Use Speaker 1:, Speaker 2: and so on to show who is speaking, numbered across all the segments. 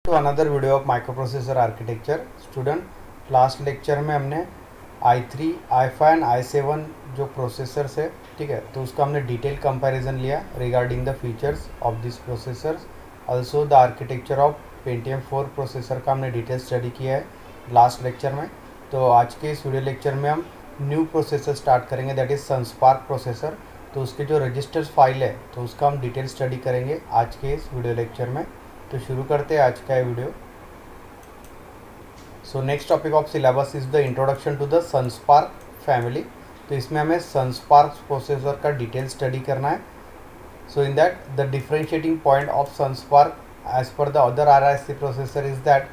Speaker 1: To another video of microprocessor architecture. Student, last lecture में हमने i3, i5 and i7 जो processors है, ठीक है, तो उसका हमने डिटेल कंपैरिजन लिया regarding the features of this processors. Also the architecture of Pentium 4 processor का हमने डिटेल स्टडी किया है लास्ट लेक्चर में। तो आज के इस वीडियो लेक्चर में हम न्यू प्रोसेसर स्टार्ट करेंगे, दैट इज़ सनस्पार्क प्रोसेसर। तो उसके जो रजिस्टर्स फाइल है तो उसका हम डिटेल स्टडी करेंगे आज के इस वीडियो लेक्चर में। तो शुरू करते हैं आज का ये video. So next topic of syllabus is the introduction to the Sun SPARC family. तो इसमें हमें सनस्पार्क प्रोसेसर का डिटेल स्टडी करना है। So in that the differentiating point of Sun SPARC as per the other RISC processor is that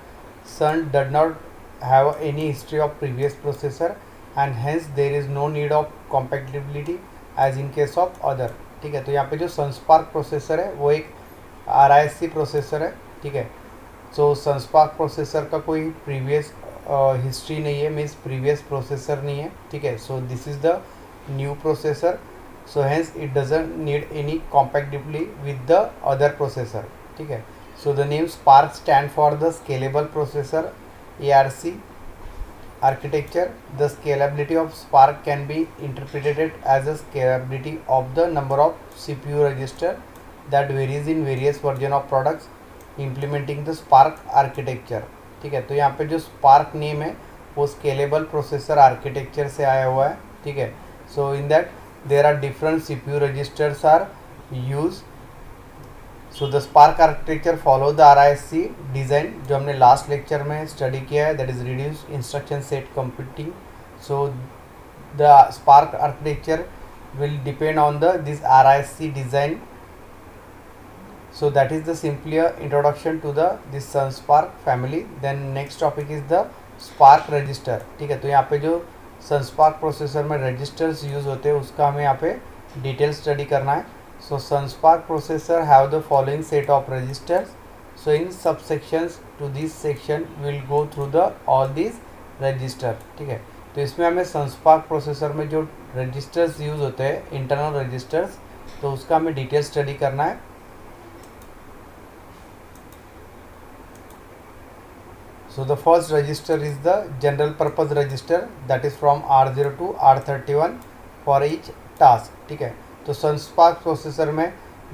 Speaker 1: Sun does not have any history of previous processor and hence there is no need of compatibility as in case of other. ठीक है, तो यहाँ पे जो सनस्पार्क processor है वो एक RISC processor है, ठीक है। सो सनस्पार्क प्रोसेसर का कोई प्रीवियस हिस्ट्री नहीं है, मीन्स प्रीवियस प्रोसेसर नहीं है, ठीक है। So this is the new processor, so hence it doesn't need any compatibility with the other processor, ठीक है। So the name spark stand for the scalable processor ARC architecture. The scalability of Spark can be interpreted as a scalability of the number of CPU register that varies in various version of products implementing the Spark architecture. ठीक है, तो यहाँ पे जो Spark name है वो scalable processor architecture से आया हुआ है, ठीक है। So in that there are different CPU registers are use. So the SPARC architecture follow the RISC design जो हमने लास्ट लेक्चर में स्टडी किया है, that is reduce instruction set computing. So the SPARC architecture will depend on this RISC design. So that is the simpler introduction to this SunSpark family. Then next topic is the Spark register. ठीक है, तो यहाँ पे जो SunSpark processor में registers use होते हैं उसका हमें यहाँ पे डिटेल स्टडी करना है। So SunSpark processor have the following set of registers. So in subsections to this section will go through the all these register, ठीक है। तो इसमें हमें SunSpark प्रोसेसर में जो रजिस्टर्स यूज़ होते हैं इंटरनल रजिस्टर्स, तो उसका हमें डिटेल स्टडी करना है। So the first register is the general purpose register that is from R0 to R31 for each task, ठीक है। तो सनस्पार्क प्रोसेसर में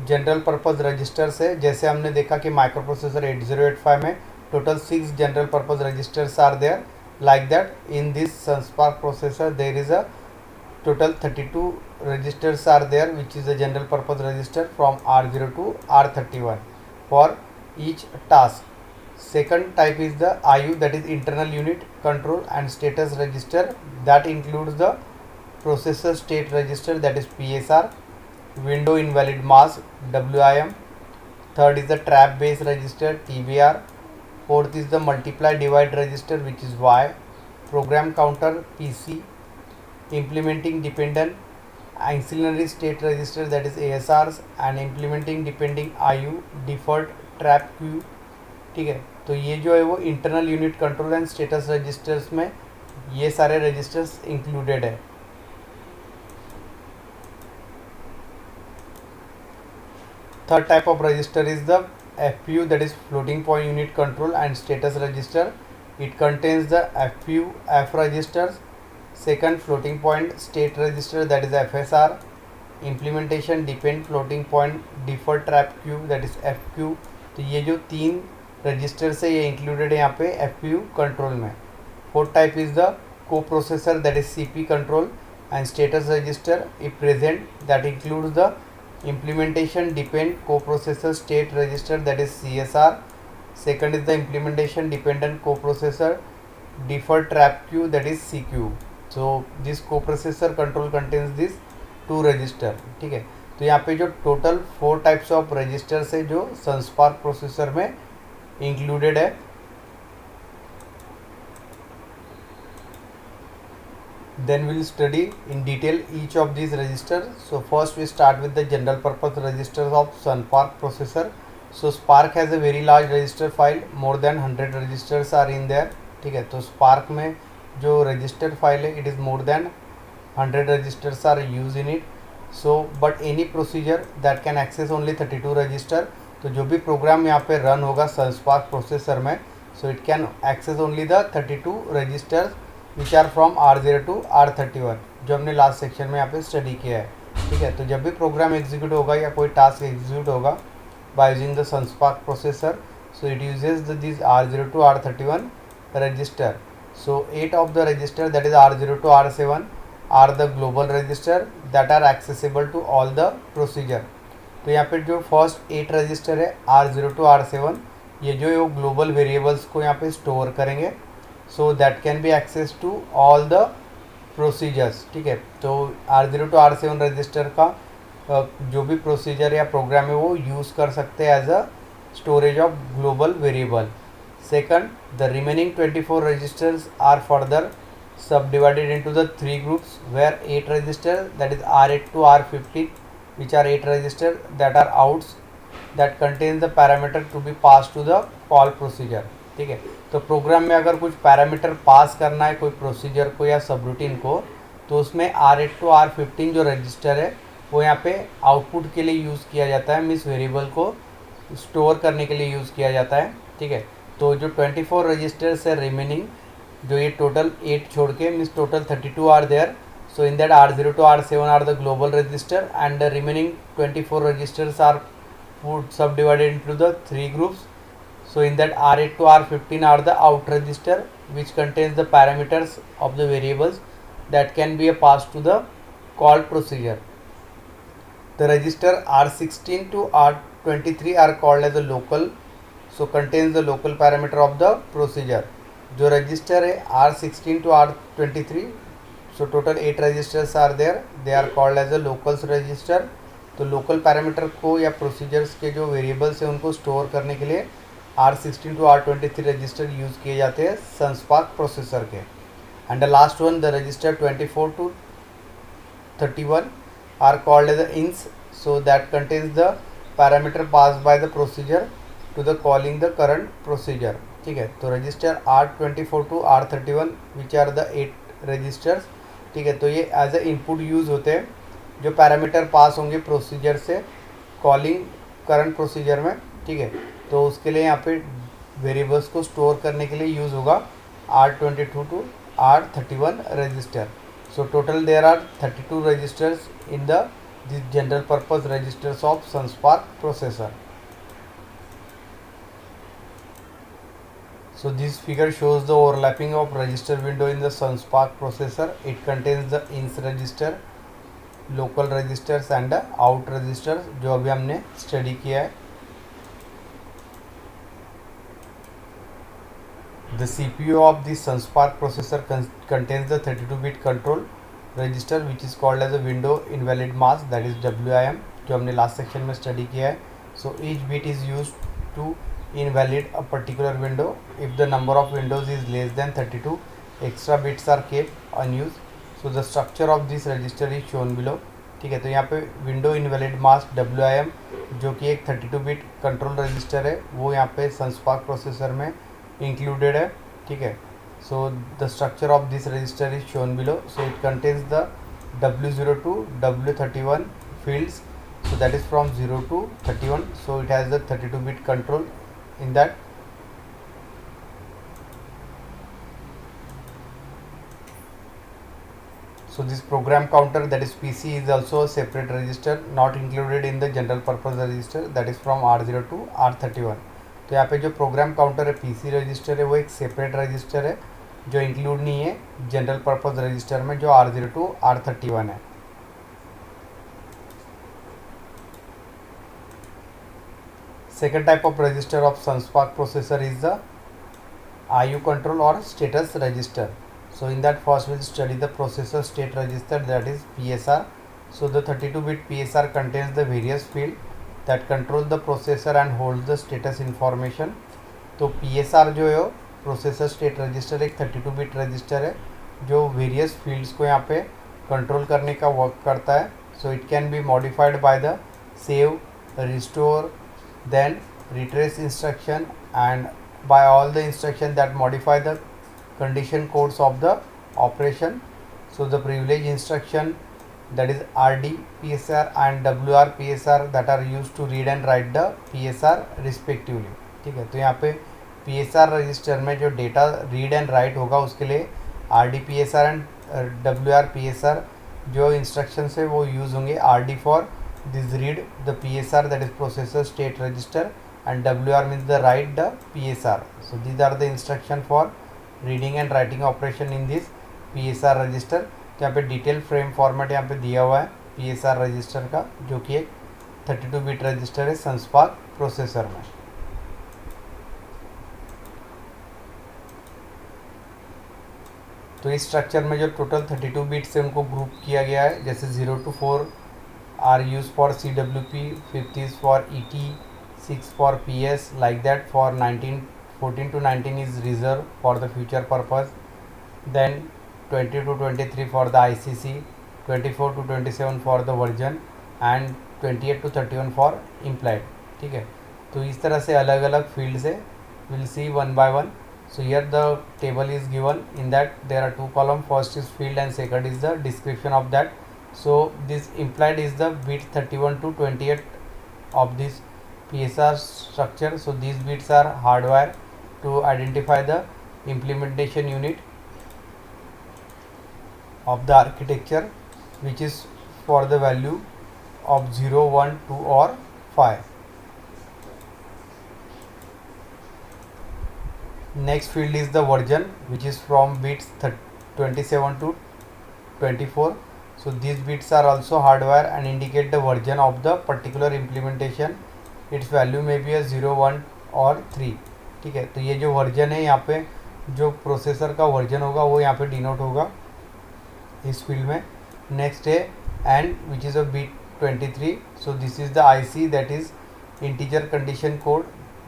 Speaker 1: जनरल पर्पज़ रजिस्टर्स है, जैसे हमने देखा कि माइक्रो प्रोसेसर 8085 में total 6 general purpose registers are there. Like that in this Sun SPARC processor there is a total 32 registers are there, which is a general purpose register from R0 to R31 for each task. Second type is the IU, that is internal unit control and status register, that includes the processor state register, that is PSR, window invalid mask WIM. Third is the trap base register TBR. Fourth is the multiply divide register, which is Y. Program counter PC. Implementing dependent auxiliary state register, that is ASRs, and implementing depending IU default trap Q, ठीक है। तो ये जो है वो internal unit control and status registers में ये सारे रजिस्टर्स इंक्लूडेड है। Third type of register is the FPU, that is floating point unit control and status register. It contains the FPU F registers. Second, floating point state register, that is FSR. Implementation depend floating point default trap Q, that is FQ. तो ये जो तीन registers है ये included है यहाँ पे FPU control में। फोर्थ टाइप इज द को processor, that is CP control and status register if present, that includes the implementation depend coprocessor state register, that is CSR. Second is the implementation dependent coprocessor default trap Q, that is CQ. So this coprocessor control contains this two register, ठीक है। तो यहाँ पे जो total 4 types of registers है जो सनस्पार्क processor में included है। Then we'll study in detail each of these registers. So first we start with the general purpose registers of SunSpark processor. So Spark has a very large register file, more than 100 registers are in there, ठीक है। तो Spark में जो register file है it is more than 100 registers are used in it. So but any procedure that can access only 32 register तो जो भी programme यहाँ पे रन होगा सनस्पार्क प्रोसेसर में, so it can access only the 32 registers which are from R0 to R31, जो हमने last section में यहाँ पे स्टडी किया है। ठीक है, तो जब भी प्रोग्राम एग्जीक्यूट होगा या कोई टास्क एग्जीक्यूट होगा by using the Sun SPARC processor, so it uses these R0 to R31 register. So 8 of the register, that is R0 to R7, are the global register that are accessible to all the procedure. तो यहाँ पे जो first 8 register है R0 to R7, ये जो है वो global variables को यहाँ पे स्टोर करेंगे, so that can be access to all the procedures. ठीक है, तो R0 to R7 रजिस्टर का जो भी प्रोसीजर या प्रोग्राम है वो यूज़ कर सकते हैं as a storage of global variable. Second, the remaining 24 registers are further subdivided into the 3 groups where 8 registers, that is R8 to R15, which are 8 registers that are outs that contains the parameter to be passed to the call procedure. ठीक है, तो programme में अगर कुछ parameter pass करना है कोई procedure को या सबरूटीन को, तो उसमें R8 to R15 जो रजिस्टर है वो यहाँ पे आउटपुट के लिए यूज़ किया जाता है, मीन्स वेरिएबल को स्टोर करने के लिए यूज़ किया जाता है। ठीक है, तो जो 24 रजिस्टर्स है रिमेनिंग, जो ये टोटल 8 छोड़ के means total 32 are there, so in that R0 to R7 are the global register and the remaining 24 registers are subdivided into the 3 groups, so in that R8 to R15 are the out register which contains the parameters of the variables that can be a pass to the called procedure. The register R16 to R23 are called as a local, so contains the local parameter of the procedure. जो register है R16 to R23, so total 8 registers are there, they are called as a locals register. तो local parameter को या procedures के जो variables हैं उनको store करने के लिए R16 to R23 register use किए जाते हैं सनस्पार्क प्रोसेसर के। And the last one, the register 24 to 31 are called as the ins, so that contains the parameter passed by the procedure to the calling the current procedure. ठीक है, तो register R24 to R31 which are the 8 registers. ठीक है, तो ये as a input use होते हैं जो पैरामीटर पास होंगे प्रोसीजर से कॉलिंग करंट प्रोसीजर में। ठीक है, तो उसके लिए यहाँ पे वेरिएबल्स को स्टोर करने के लिए यूज़ होगा R22 to R31 register. So total there are 32 registers in the general purpose registers of SunSpark processor. So this figure shows the overlapping of register window in the SunSpark processor. It contains the ins register, local registers and the out registers जो अभी हमने study किया है। The CPU of the SunSpark processor contains the 32-bit control register which is called as a window invalid mask, that is WIM, जो हमने last section में study किया है। So each bit is used to invalid a particular window. If the number of windows is less than 32, extra bits are kept unused. So the structure of this register is shown below. ठीक है, तो यहाँ पे window invalid mask WIM जो कि एक 32-बिट control register है वो यहाँ पे सनस्पार्क प्रोसेसर में इंक्लूडेड है। ठीक है, so the structure of this register is shown below. So it contains the W0 to W31 fields, so that is from 0 to 31, so it has the 32-bit control in that. So this program counter, that is PC, is also a separate register not included in the general purpose register, that is from R0 to R31. तो यहाँ पे जो program counter है PC register है वो एक separate register है जो इंक्लूड नहीं है जनरल पर्पस रजिस्टर में जो R0 to R31 है। Second type of register of SunSpark processor is the IO control or status register. So in that first we'll study the processor state register, that is PSR. So the 32-bit PSR contains the various fields that control the processor and holds the status information. तो PSR जो है processor state register एक 32-बिट register है जो various fields को यहाँ पे control करने का वर्क करता है। So it can be modified by the save, restore, then retrace instruction and by all the instruction that modify the condition codes of the operation. So the privilege instruction, that is RD PSR and WR PSR that are used to read and write the PSR respectively. ठीक है, तो यहाँ पे PSR register में जो data read and right होगा उसके लिए RD PSR and WR PSR जो इंस्ट्रक्शंस है वो यूज़ होंगे. RD for this read the PSR that is processor state register and WR means the write the PSR. So these are the instruction for reading and writing operation in this PSR register. तो यहाँ पे detail frame format यहाँ पे दिया हुआ है PSR register का, जो कि एक 32 बिट रजिस्टर है सनस्पार्क प्रोसेसर में. तो इस स्ट्रक्चर में जो टोटल 32 बिट्स है उनको ग्रुप किया गया है. जैसे 0 to 4 are use for CWP, 5 is for ET, 6 for PS, like that. For 14 to 19 is reserved for the future purpose. Then 20 to 23 for the ICC, 24 to 27 for the version and 28 to 31 for implied. ठीक है, तो इस तरह से अलग अलग field से will see one by one. So here the table is given. In that there are two columns. First is field and second is the description of that. So this implied is the bit 31 to 28 of this PSR structure. So these bits are hardwired to identify the implementation unit of the architecture, which is for the value of 0, 1, 2 or 5. Next field is the version, which is from bits 27 to 24. So these bits are also hardware and indicate the version of the particular implementation. Its value may be a 0, 1 और 3. ठीक है, तो ये जो version है यहाँ पे जो प्रोसेसर का वर्जन होगा वो यहाँ पे डिनोट होगा इस फील्ड में. नेक्स्ट है and which is a bit 23. So this is the IC that is integer condition code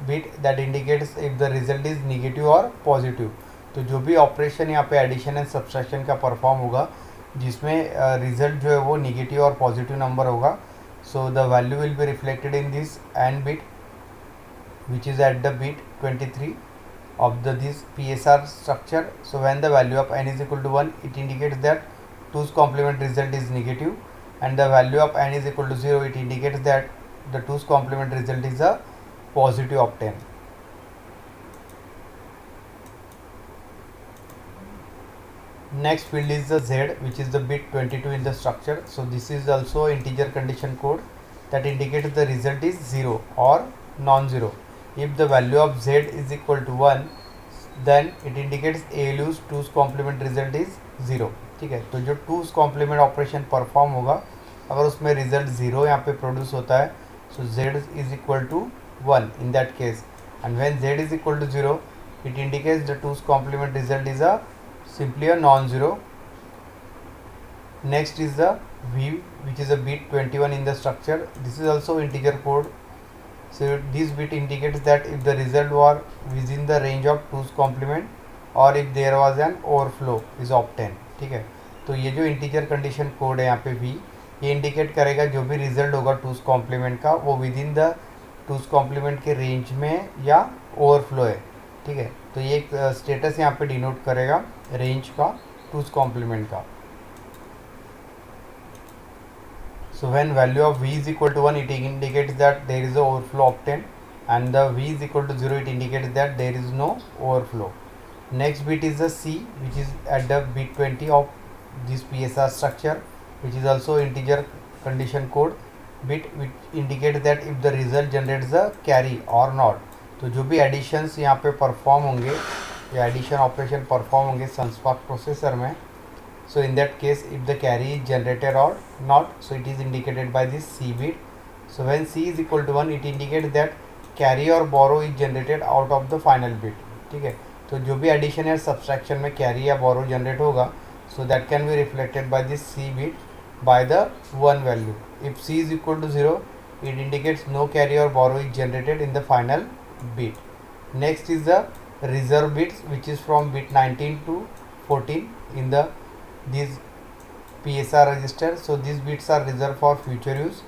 Speaker 1: bit that indicates if the result is negative और पॉजिटिव. तो जो भी ऑपरेशन यहाँ पे एडिशन एंड सब्सट्रैक्शन का परफॉर्म होगा जिसमें रिजल्ट जो है वो निगेटिव और पॉजिटिव नंबर होगा, so the value will be reflected in this and bit which is at the bit 23 of this PSR structure. So when the value of n is equal to 1, it indicates that 2's complement result is negative, and the value of n is equal to 0, it indicates that the 2's complement result is a positive of 10. Next field is the Z, which is the bit 22 in the structure. So this is also integer condition code that indicates the result is 0 or non-zero. If the value of Z is equal to 1, then it indicates ALU's 2's complement result is 0. ठीक है, तो जो 2's complement operation perform होगा अगर उसमें result 0 यहाँ पे produce होता है, so Z is equal to 1 in that case, and when Z is equal to 0, it indicates the 2's complement result is a simply a non-zero. Next is the V, which is a bit 21 in the structure. This is also integer code. So this bit indicates that if the result was within the range of 2's complement or if there was an overflow is obtained. ठीक है, तो ये जो integer condition code है यहाँ पे V, ये indicate करेगा जो भी रिजल्ट होगा 2's complement का वो with in the 2's complement के रेंज में या ओवरफ्लो है. ठीक है, तो ये एक स्टेटस यहाँ पे डिनोट करेगा रेंज का 2's complement का. So when value of V is equal to 1, it indicates that there is a overflow obtained, and the V is equal to 0, it indicates that there is no overflow. Next bit is the C, which is at the bit 20 of this PSR structure, which is also integer condition code bit, which indicates that if the result generates a carry or not. तो जो भी editions यहाँ पे perform होंगे या addition operation perform होंगे सनस्पार्क processor में, so in that case if the carry is generated or not, so it is indicated by this C bit. So when C is equal to 1, it indicates that carry or borrow is generated out of the final bit. ठीक है, तो जो भी addition या subtraction में carry या बोरो generate होगा, सो that can be reflected by this C bit by the 1 value. If C is equal to 0, it indicates no carry or borrow is generated in the final bit. Next is the reserve bits, which is from bit 19 to 14 in the these PSR register. So these bits are reserved for future use,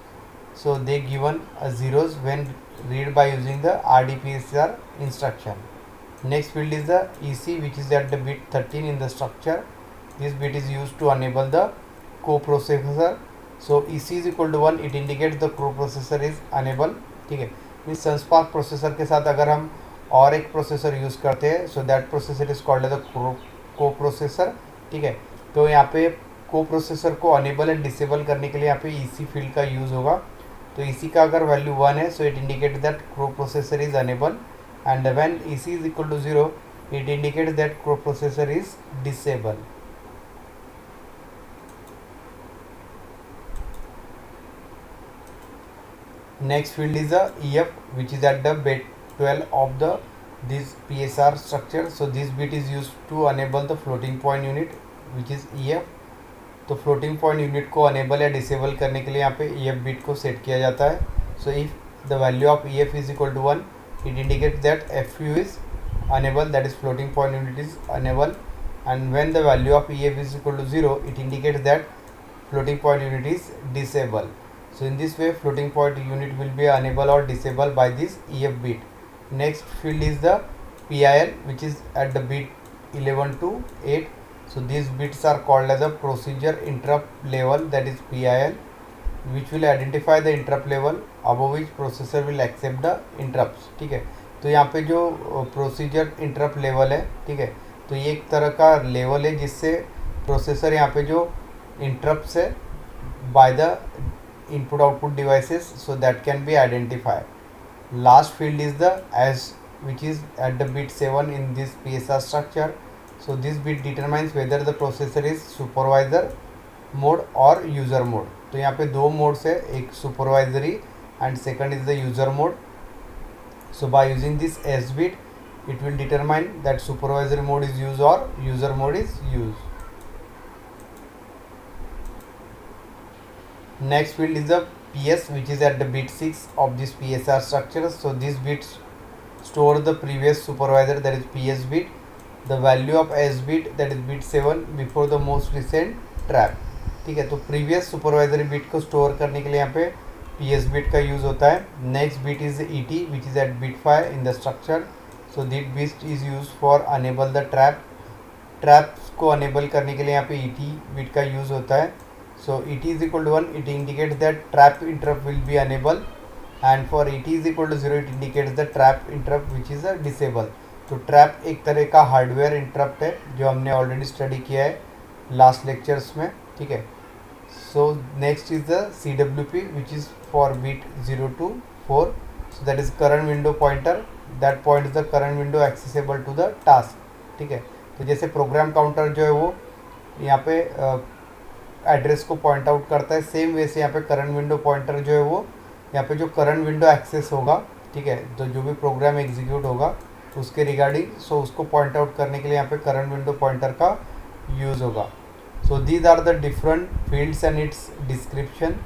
Speaker 1: so they given as zeros when read by using the RDPSR instruction. Next field is the EC, which is at the bit 13 in the structure. This bit is used to enable the coprocessor, so EC is equal to 1, it indicates the coprocessor is enable. ठीक है, इस सनस्पार्क processor के साथ अगर हम और एक processor use करते हैं, so that processor is called the coprocessor. ठीक है, तो यहाँ पे कोप्रोसेसर को अनेबल एंड डिसेबल करने के लिए यहाँ पे EC फील्ड का यूज़ होगा। तो EC का अगर वैल्यू 1 है, so it indicate that coprocessor is enable, and when EC is equal to 0, it indicates that coprocessor is disable. Next field is the EF, which is at the bit 12 of the this PSR structure. So this bit is used to enable the floating point unit, which is EF. तो floating point unit को enable या disable करने के लिए यहाँ पे EF bit को set किया जाता है। So if the value of EF is equal to 1, it indicate that FU is enable, that is floating point unit is enable, and when the value of EF is equal to 0, it indicates that floating point unit is disable. So in this way floating point unit will be enable or disable by this EF bit. Next field is the PIL, which is at the bit 11 to 8. So these bits are called as a procedure interrupt level, that is PIL, which will identify the interrupt level above which processor will accept the interrupts. ठीक है, तो यहाँ पे जो procedure interrupt level है, ठीक है, तो ये एक तरह का लेवल है जिससे प्रोसेसर यहाँ पे जो इंटरप्ट्स है by the input output devices, so that can be identify. Last field is the S, which is at the bit 7 in this PSR structure. So this bit determines whether the processor is supervisor mode और user mode. तो यहाँ पे दो modes है, एक supervisory and second is the user mode. So by using this S bit, it will determine that supervisory mode is used or user mode is used. Next field is the PS, which is at the bit 6 of this PSR structure. So these bits store the previous supervisor, that is PS bit, the value of S bit, that is bit 7, before the most recent trap. ठीक है, तो previous supervisory bit को store करने के लिए यहाँ पे PS bit का यूज़ होता है। Next bit is ET, which is at bit 5 in the structure. So this bit is use for enable the trap. Traps को अनेबल करने के लिए यहाँ पे ET बिट का यूज़ होता है। So ET is equal to 1, it indicates that trap interrupt will be enable, and for ET is equal to 0, it indicates the trap interrupt which is a disable. तो trap एक तरह का hardware interrupt है जो हमने already study किया है last lectures में। ठीक है, so next is the CWP, which is for bit 0 to 4. So that is current window pointer, that points the current window accessible to the task. ठीक है, तो जैसे प्रोग्राम काउंटर जो है वो यहाँ पे एड्रेस को पॉइंट आउट करता है, सेम वैसे यहाँ पे करंट विंडो पॉइंटर जो है वो यहाँ पे जो करंट विंडो एक्सेस होगा, ठीक है, तो जो भी प्रोग्राम एग्जीक्यूट होगा उसके रिगार्डिंग, सो उसको पॉइंट आउट करने के लिए यहाँ पे करंट विंडो पॉइंटर का यूज़ होगा। So these are the different fields and its description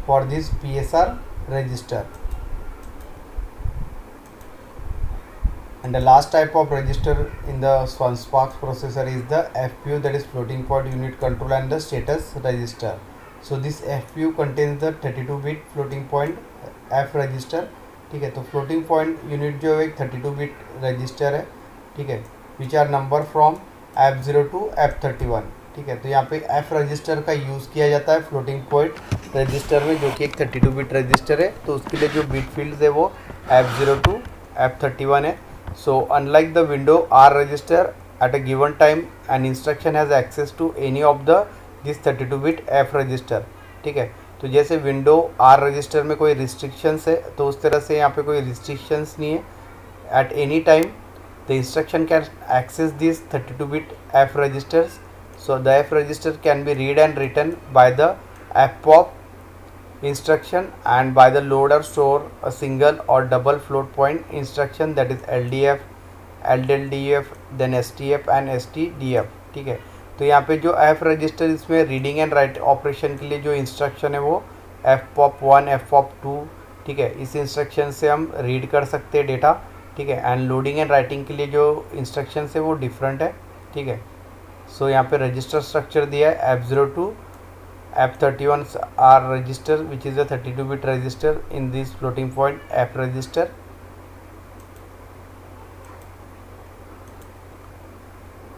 Speaker 1: for this PSR register. And the last type of register in the SunSpark processor is the FPU, that is floating point unit control, and the status register. So this FPU contains the 32-bit floating point F register. ठीक है, तो floating point unit जो है एक 32-bit register है, ठीक है, which are number from F0 to F31. ठीक है, तो यहाँ पे F रजिस्टर का यूज़ किया जाता है फ्लोटिंग पॉइंट रजिस्टर में, जो कि एक 32-बिट रजिस्टर है। तो उसके लिए जो बिट फील्ड्स है वो F0 to F31 है। So unlike the window R register, at a given time an instruction has access to any of the this 32-बिट F रजिस्टर। ठीक है, तो जैसे विंडो R रजिस्टर में कोई रिस्ट्रिक्शंस है, तो उस तरह से यहाँ पे कोई रिस्ट्रिक्शंस नहीं है। At any time the instruction can access this 32-bit F registers. So the F register can be read and written by the FPOP instruction, and by the load or store a single or double float point instruction, that is LDF, LLDF, then STF and STDF. ठीक है, तो यहाँ पे जो F register, इसमें reading and write operation के लिए जो इंस्ट्रक्शन है वो FPOP1, FPOP2, ठीक है, इस इंस्ट्रक्शन से हम रीड कर सकते हैं डेटा। ठीक है, एंड लोडिंग एंड राइटिंग के लिए जो इंस्ट्रक्शन है वो डिफरेंट है। ठीक है, सो यहाँ पे रजिस्टर स्ट्रक्चर दिया है F0 to F31 R register, which is a 32-bit register in this floating point F register.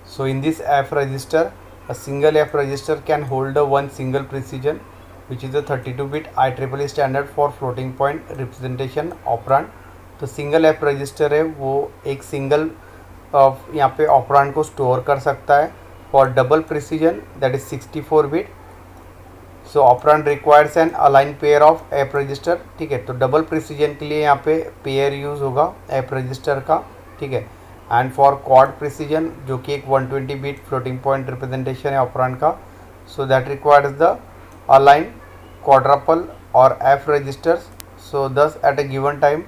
Speaker 1: So in this F register, A single F register can hold a one single precision, which is a 32-bit IEEE standard for floating point representation operand. तो single F register है वो एक single यहाँ पे operand को store कर सकता है for double precision that is 64 bit. So operand requires N align pair of F register. ठीक है, तो डबल प्रिसीजन के लिए यहाँ पे पेयर यूज़ होगा एफ रजिस्टर का. ठीक है, एंड फॉर क्वाड प्रिसीजन जो कि एक 120 बिट फ्लोटिंग पॉइंट रिप्रेजेंटेशन है ऑपरेंड का, so that requires the align quadruple और एफ रजिस्टर्स. सो दस eight a given time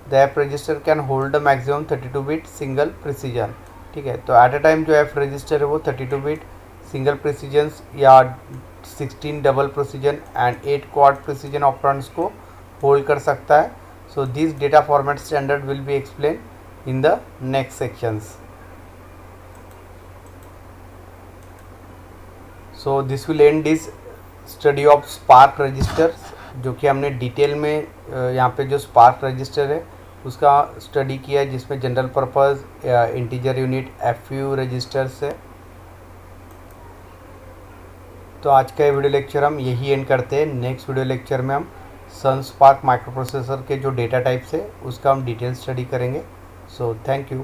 Speaker 1: the F register can hold a maximum 32 bit single precision. ठीक है, तो एट अ टाइम जो एफ रजिस्टर है वो 32 बिट सिंगल प्रिसीजन्स या 16 double precision and 8 quad precision operands को होल्ड कर सकता है. So this data format standard will be explain in the next sections. So this will end this study of spark registers, जो कि हमने डिटेल में यहाँ पे जो स्पार्क रजिस्टर है उसका स्टडी किया है, जिसमें general purpose integer unit FU registers है. तो आज का ये वीडियो लेक्चर हम यही एंड करते हैं. नेक्स्ट वीडियो लेक्चर में हम सन स्पार्क माइक्रो प्रोसेसर के जो डेटा टाइप्स है उसका हम डिटेल स्टडी करेंगे. So thank you.